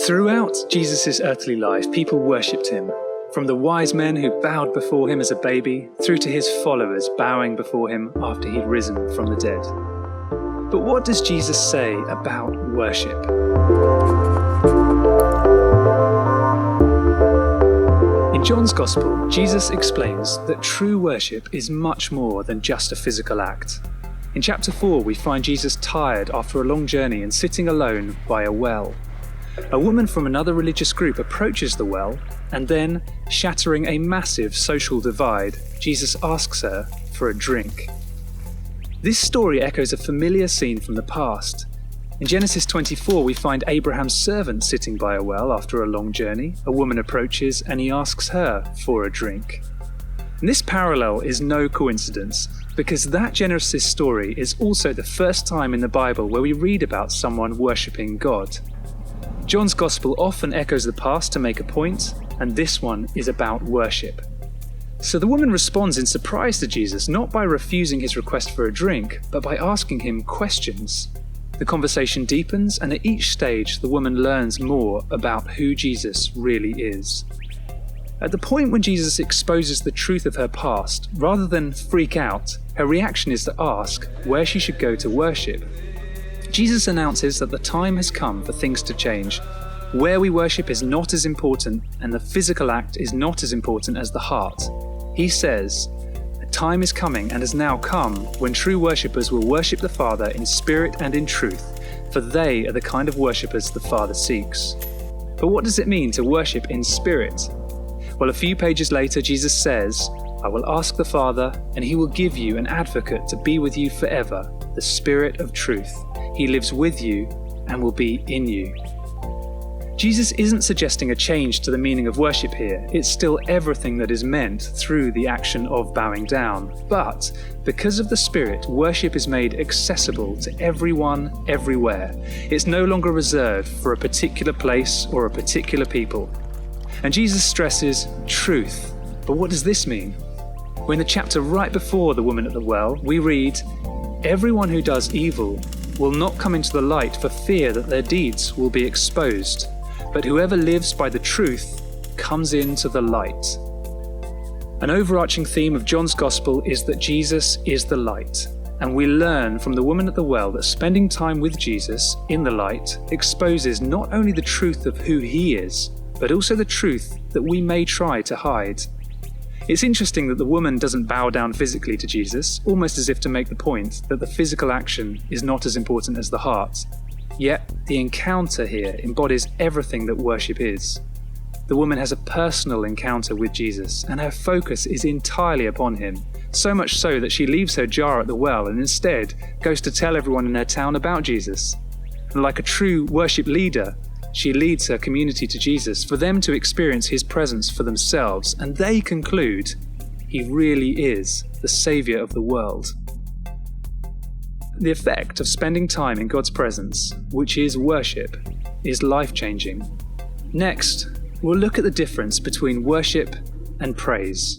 Throughout Jesus' earthly life, people worshipped him, from the wise men who bowed before him as a baby, through to his followers bowing before him after he'd risen from the dead. But what does Jesus say about worship? In John's Gospel, Jesus explains that true worship is much more than just a physical act. In chapter 4, we find Jesus tired after a long journey and sitting alone by a well. A woman from another religious group approaches the well, and then, shattering a massive social divide, Jesus asks her for a drink. This story echoes a familiar scene from the past. In Genesis 24, we find Abraham's servant sitting by a well after a long journey. A woman approaches and he asks her for a drink. And this parallel is no coincidence, because that Genesis story is also the first time in the Bible where we read about someone worshipping God. John's Gospel often echoes the past to make a point, and this one is about worship. So the woman responds in surprise to Jesus, not by refusing his request for a drink, but by asking him questions. The conversation deepens, and at each stage the woman learns more about who Jesus really is. At the point when Jesus exposes the truth of her past, rather than freak out, her reaction is to ask where she should go to worship. Jesus announces that the time has come for things to change. Where we worship is not as important, and the physical act is not as important as the heart. He says, "A time is coming and has now come when true worshippers will worship the Father in spirit and in truth, for they are the kind of worshippers the Father seeks." But what does it mean to worship in spirit? Well, a few pages later, Jesus says, "I will ask the Father, and he will give you an advocate to be with you forever, the Spirit of truth. He lives with you and will be in you." Jesus isn't suggesting a change to the meaning of worship here. It's still everything that is meant through the action of bowing down. But because of the Spirit, worship is made accessible to everyone, everywhere. It's no longer reserved for a particular place or a particular people. And Jesus stresses truth. But what does this mean? Well, in the chapter right before the woman at the well, we read, "Everyone who does evil will not come into the light for fear that their deeds will be exposed. But whoever lives by the truth comes into the light." An overarching theme of John's Gospel is that Jesus is the light. And we learn from the woman at the well that spending time with Jesus in the light exposes not only the truth of who he is, but also the truth that we may try to hide. It's interesting that the woman doesn't bow down physically to Jesus, almost as if to make the point that the physical action is not as important as the heart. Yet, the encounter here embodies everything that worship is. The woman has a personal encounter with Jesus, and her focus is entirely upon him, so much so that she leaves her jar at the well and instead goes to tell everyone in her town about Jesus. And like a true worship leader, she leads her community to Jesus for them to experience his presence for themselves, and they conclude he really is the Saviour of the world. The effect of spending time in God's presence, which is worship, is life-changing. Next, we'll look at the difference between worship and praise.